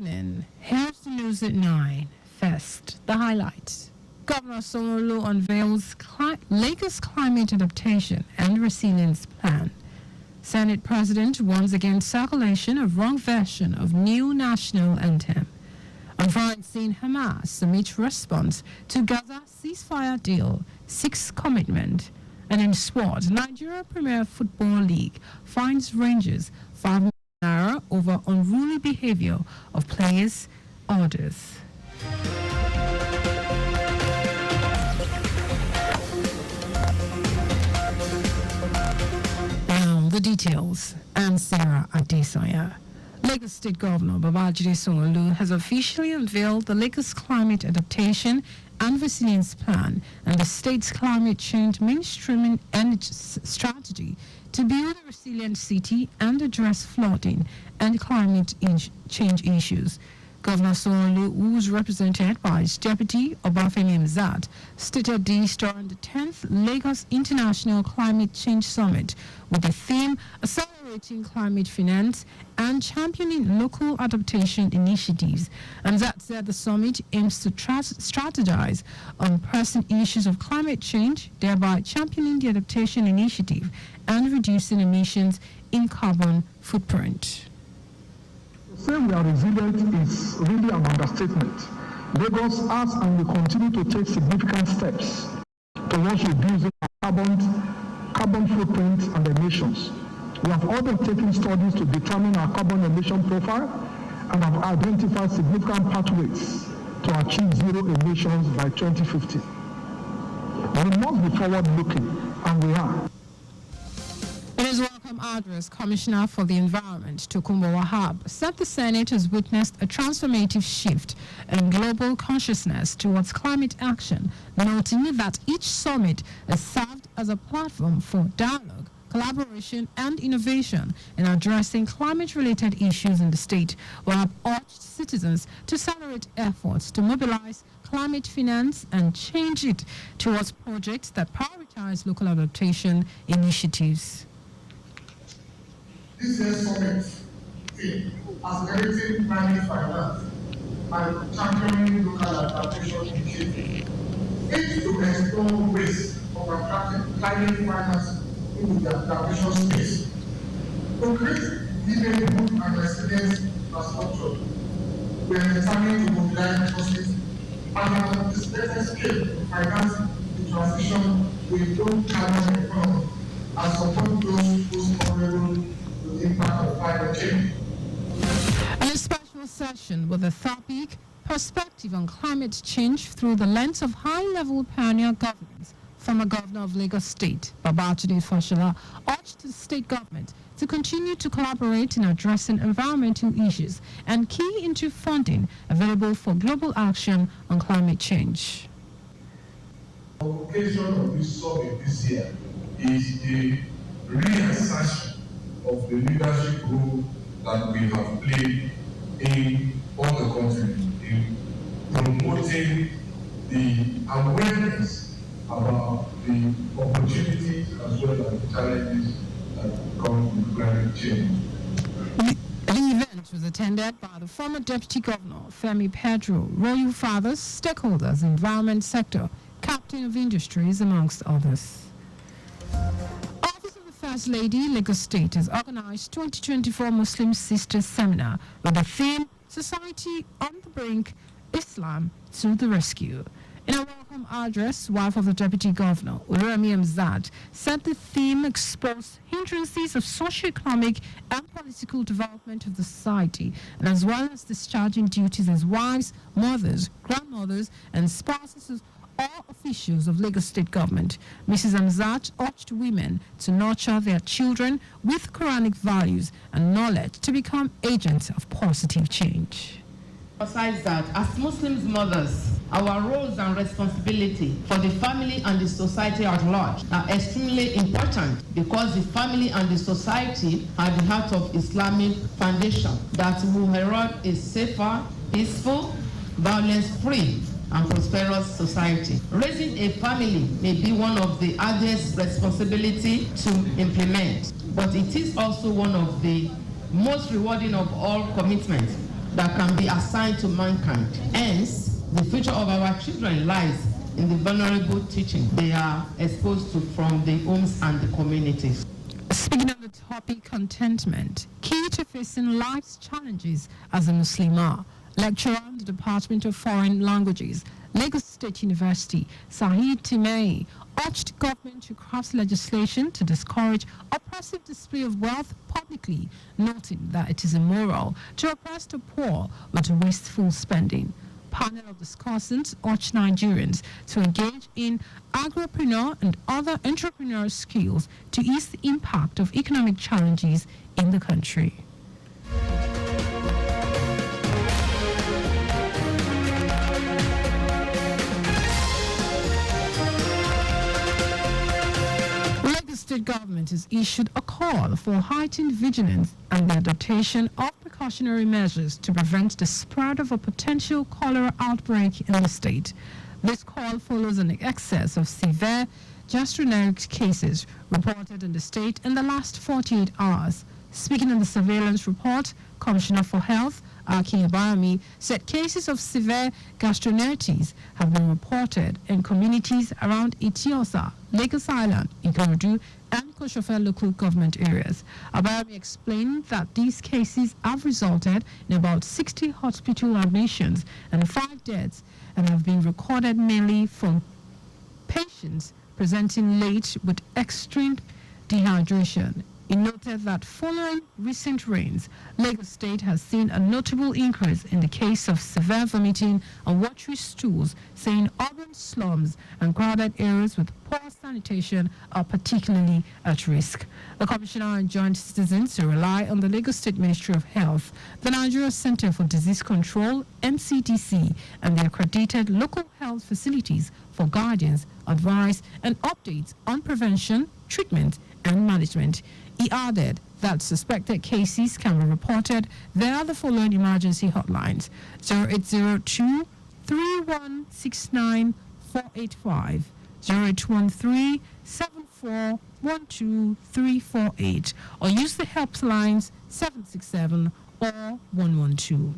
Here's the news at 9. First, the highlights. Governor Sanwo-Olu unveils Lagos Climate Adaptation and Resilience Plan. Senate President warns against circulation of wrong version of new national anthem. On foreign scene, Hamas submits response to Gaza ceasefire deal, seeks commitment. And in sport, Nigeria Premier Football League fines Rangers 5 million naira over unruly behavior of players' orders. Now the details. And Sarah Adesanya. Lagos State Governor Babajide Sanwo-Olu has officially unveiled the Lagos Climate Adaptation and Resilience Plan and the state's climate change mainstreaming energy strategy to build a resilient city and address flooding and climate change issues. Governor Sanwo-Olu, who was represented by his deputy Obafemi Hamzat, stated this during the 10th Lagos International Climate Change Summit with the theme Accelerating Climate Finance and Championing Local Adaptation Initiatives. Hamzat said the summit aims to strategize on pressing issues of climate change, thereby championing the adaptation initiative and reducing emissions in carbon footprint. Saying we are resilient is really an understatement. Lagos has and will continue to take significant steps towards reducing our carbon footprint and emissions. We have also taken studies to determine our carbon emission profile and have identified significant pathways to achieve zero emissions by 2050. We must be forward-looking, and we are. In his welcome address, Commissioner for the Environment, Tokunbo Wahab, said the Senate has witnessed a transformative shift in global consciousness towards climate action, noting that each summit has served as a platform for dialogue, collaboration, and innovation in addressing climate-related issues in the state. Wahab urged citizens to accelerate efforts to mobilize climate finance and change it towards projects that prioritize local adaptation initiatives. This year's summit theme, accelerating climate finance and championing local adaptation initiatives, aims to explore ways of attracting climate finance into the adaptation space. To create livable and resilient infrastructure, we are determined to mobilize resources and an anticipated scale to finance the transition to a low carbon economy and support those whose vulnerable impact of climate change. And a special session with the topic Perspective on Climate Change through the lens of high-level pioneer governance. Former Governor of Lagos State, Babajide Fashola, urged the state government to continue to collaborate in addressing environmental issues and key into funding available for global action on climate change. The occasion of this summit this year is a reassertion of the leadership role that we have played in all the continent in promoting the awareness about the opportunities as well as the challenges that come with climate change. The event was attended by the former Deputy Governor, Femi Pedro, royal fathers, stakeholders, environment sector, captain of industries, amongst others. First Lady, Lagos State has organized 2024 Muslim Sisters Seminar with the theme Society on the Brink, Islam to the Rescue. In a welcome address, wife of the Deputy Governor, Oluremi Hamzat, said the theme exposed hindrances of socio-economic and political development of the society, and as well as discharging duties as wives, mothers, grandmothers, and spouses of all officials of Lagos State government. Mrs. Hamzat urged women to nurture their children with Quranic values and knowledge to become agents of positive change. Besides that, as Muslims mothers, our roles and responsibility for the family and the society at large are extremely important because the family and the society are the heart of Islamic foundation that will herald a safer, peaceful, violence-free, and prosperous society. Raising a family may be one of the hardest responsibility to implement, but it is also one of the most rewarding of all commitments. that can be assigned to mankind. Hence, the future of our children lies in the vulnerable teaching they are exposed to from the homes and the communities. Speaking of the topic contentment, key to facing life's challenges as a Muslimah, lecturer in the Department of Foreign Languages, Lagos State University, Sahid Timei, urged government to craft legislation to discourage oppressive display of wealth publicly, noting that it is immoral to oppress the poor with wasteful spending. Panel of discussants urged Nigerians to engage in agripreneur and other entrepreneurial skills to ease the impact of economic challenges in the country. Lagos State government has issued a call for heightened vigilance and the adaptation of precautionary measures to prevent the spread of a potential cholera outbreak in the state. This call follows an excess of severe gastroenteritis cases reported in the state in the last 48 hours. Speaking in the surveillance report, Commissioner for Health, Akin Abayami, said cases of severe gastroenteritis have been reported in communities around Itiosa, Lagos Island, Ikorodu, and Koshofe local government areas. Abayami explained that these cases have resulted in about 60 hospital admissions and 5 deaths and have been recorded mainly from patients presenting late with extreme dehydration. He noted that following recent rains, Lagos State has seen a notable increase in the case of severe vomiting and watery stools, saying urban slums and crowded areas with poor sanitation are particularly at risk. The commissioner enjoined citizens to rely on the Lagos State Ministry of Health, the Nigeria Center for Disease Control, NCDC, and the accredited local health facilities for guidance, advice, and updates on prevention, treatment, and management. He added that suspected cases can be reported via the following emergency hotlines: 0802 3169 485, 0813 7412 348, or use the helplines 767 or 112.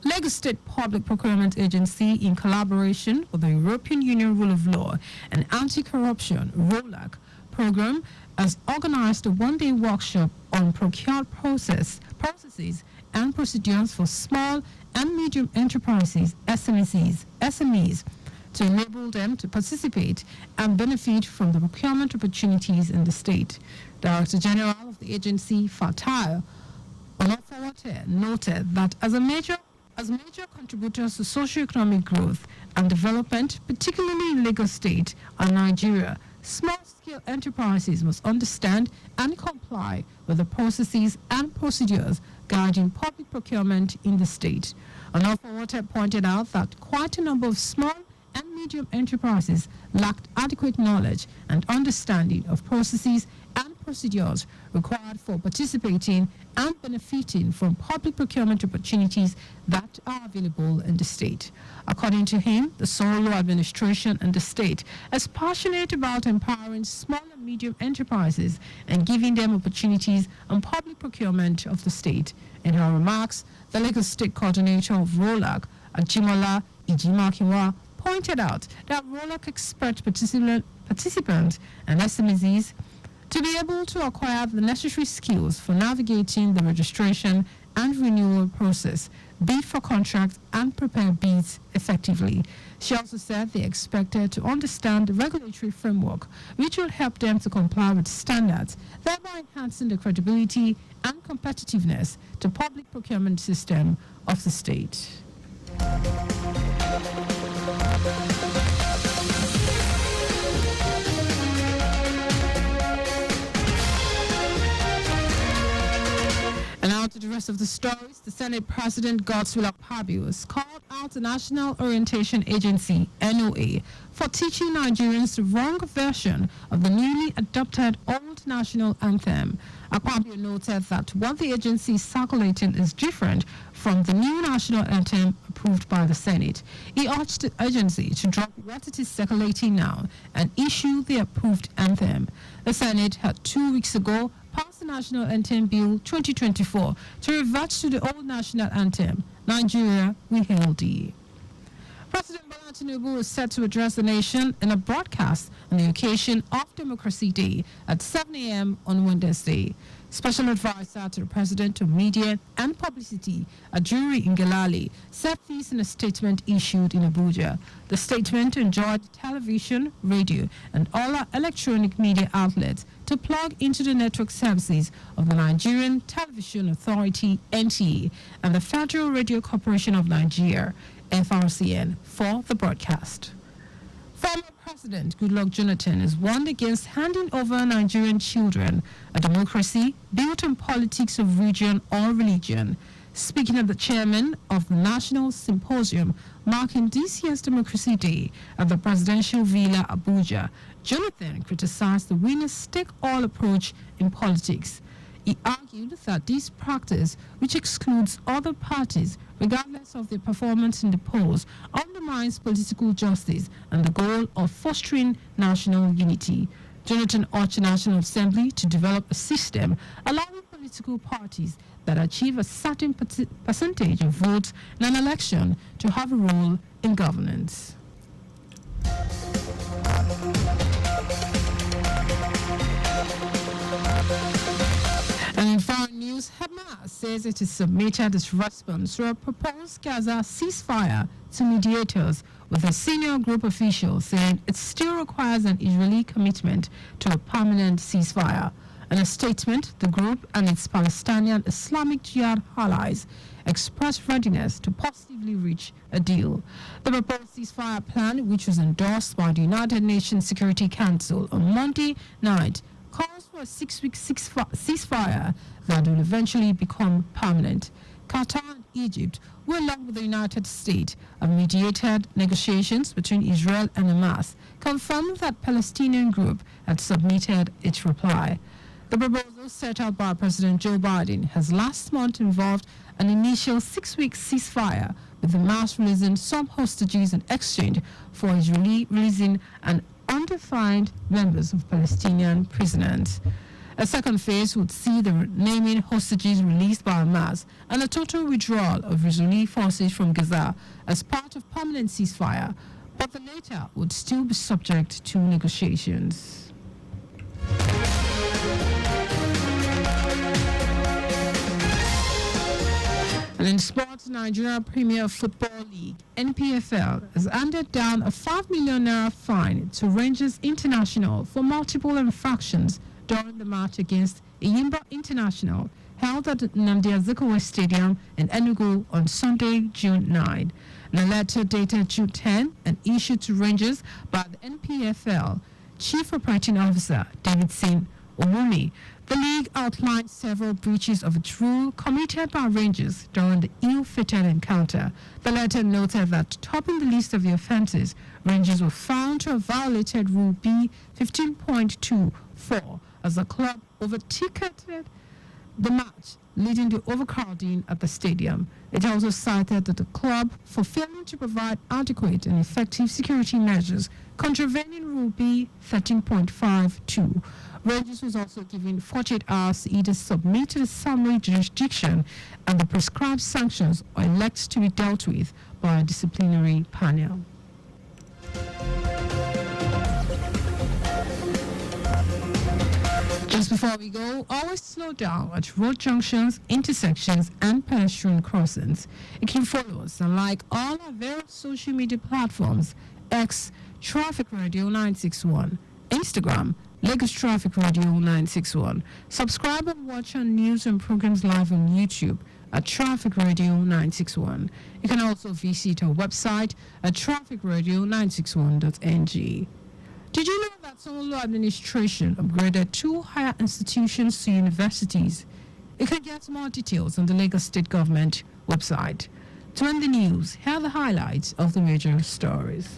Lagos State Public Procurement Agency, in collaboration with the European Union Rule of Law and Anti-Corruption (ROLAC) program, has organized a one-day workshop on procured processes and procedures for small and medium enterprises, SMEs, to enable them to participate and benefit from the procurement opportunities in the state. Director General of the agency, Fatai Onofowate, noted that as major contributors to socio-economic growth and development, particularly in Lagos State and Nigeria, small-scale enterprises must understand and comply with the processes and procedures guiding public procurement in the state. Onofowate pointed out that quite a number of small and medium enterprises lacked adequate knowledge and understanding of processes and procedures required for participating and benefiting from public procurement opportunities that are available in the state. According to him, the Solo administration and the state is passionate about empowering small and medium enterprises and giving them opportunities on public procurement of the state. In her remarks, the Lagos State coordinator of ROLAC, Ajimola Ijimakinwa, pointed out that ROLAC expect participants and SMEs to be able to acquire the necessary skills for navigating the registration and renewal process, bid for contracts, and prepare bids effectively. She also said they expected to understand the regulatory framework, which will help them to comply with standards, thereby enhancing the credibility and competitiveness to public procurement system of the state. And now to the rest of the stories. The Senate President Godswill Akpabio has called out the National Orientation Agency, NOA, for teaching Nigerians the wrong version of the newly adopted old national anthem. Akpabio noted that what the agency is circulating is different from the new national anthem approved by the Senate. He urged the agency to drop what it is circulating now and issue the approved anthem. The Senate had 2 weeks ago passed the National Anthem Bill 2024 to revert to the old national anthem, Nigeria, We Hail Thee. President Bola Tinubu is set to address the nation in a broadcast on the occasion of Democracy Day at 7 a.m. on Wednesday. Special advisor to the President of Media and Publicity, Ajuri Ngelale, said this in a statement issued in Abuja. The statement enjoined television, radio, and all electronic media outlets to plug into the network services of the Nigerian Television Authority, NTA, and the Federal Radio Corporation of Nigeria, FRCN, for the broadcast. Former President Goodluck Jonathan is warned against handing over Nigerian children a democracy built on politics of region or religion. Speaking at the chairman of the National Symposium marking this year's Democracy Day at the Presidential Villa, Abuja, Jonathan criticized the winner-take-all approach in politics. He argued that this practice, which excludes other parties regardless of their performance in the polls, undermines political justice and the goal of fostering national unity. Jonathan urged the National Assembly to develop a system allowing political parties that achieve a certain percentage of votes in an election to have a role in governance. And in foreign news, Hamas says it has submitted its response to a proposed Gaza ceasefire to mediators, with a senior group official saying it still requires an Israeli commitment to a permanent ceasefire. In a statement, the group and its Palestinian Islamic Jihad allies expressed readiness to positively reach a deal. The proposed ceasefire plan, which was endorsed by the United Nations Security Council on Monday night, calls for a 6-week ceasefire that will eventually become permanent. Qatar and Egypt, who along with the United States have mediated negotiations between Israel and Hamas, confirmed that Palestinian group had submitted its reply. The proposal set out by President Joe Biden has last month involved an initial 6-week ceasefire, with Hamas releasing some hostages in exchange for Israeli releasing an undefined members of Palestinian prisoners. A second phase would see the remaining hostages released by Hamas and a total withdrawal of Israeli forces from Gaza as part of permanent ceasefire, but the latter would still be subject to negotiations. And in sports, Nigeria Premier Football League, NPFL, has handed down a $5 million fine to Rangers International for multiple infractions during the match against Eyimba International, held at Nnamdi Azikiwe Stadium in Enugu on Sunday, June 9. In a letter dated June 10 and issued to Rangers by the NPFL Chief Operating Officer David Sin Omumi, the league outlined several breaches of its rule committed by Rangers during the ill-fated encounter. The letter noted that topping the list of the offences, Rangers were found to have violated Rule B 15.24 as the club over-ticketed the match, leading to overcrowding at the stadium. It also cited that the club for failing to provide adequate and effective security measures, contravening Rule B 13.52. Rangers was also given 48 hours to either submit to the summary jurisdiction and the prescribed sanctions or elect to be dealt with by a disciplinary panel. Just before we go, always slow down at road junctions, intersections, and pedestrian crossings. You can follow us and like all our various social media platforms: X, Traffic Radio 961, Instagram, Lagos Traffic Radio 961. Subscribe and watch our news and programs live on YouTube at Traffic Radio 961. You can also visit our website at trafficradio961.ng. Did you know that Solo administration upgraded 2 higher institutions to universities? You can get more details on the Lagos State Government website. To end the news, here are the highlights of the major stories.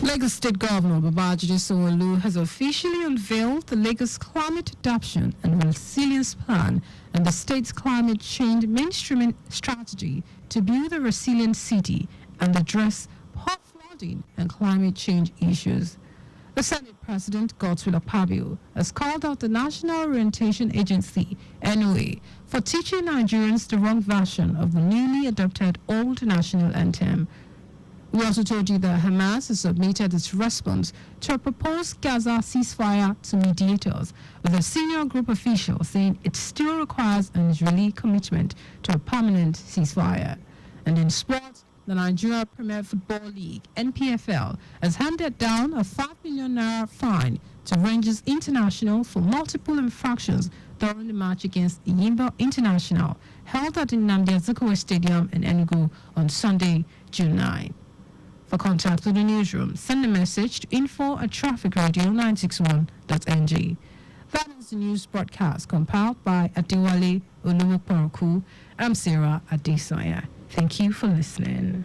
Lagos State Governor Babajide Sanwo-Olu has officially unveiled the Lagos Climate Adaptation and Resilience Plan and the state's climate change mainstreaming strategy to build a resilient city and address flood flooding and climate change issues. The Senate President, Godswill Akpabio, has called out the National Orientation Agency, NOA, for teaching Nigerians the wrong version of the newly adopted old national anthem. We also told you that Hamas has submitted its response to a proposed Gaza ceasefire to mediators, with a senior group official saying it still requires an Israeli commitment to a permanent ceasefire. And in sports, the Nigeria Premier Football League, NPFL, has handed down a 5 million naira fine to Rangers International for multiple infractions during the match against Iyimba International, held at the Nnamdi Azikiwe Stadium in Enugu on Sunday, June 9. For contact with the newsroom, send a message to info@trafficradio961.ng. That is the news broadcast compiled by Adewale Oluwokoroku. I'm Sarah Adesanya. Thank you for listening.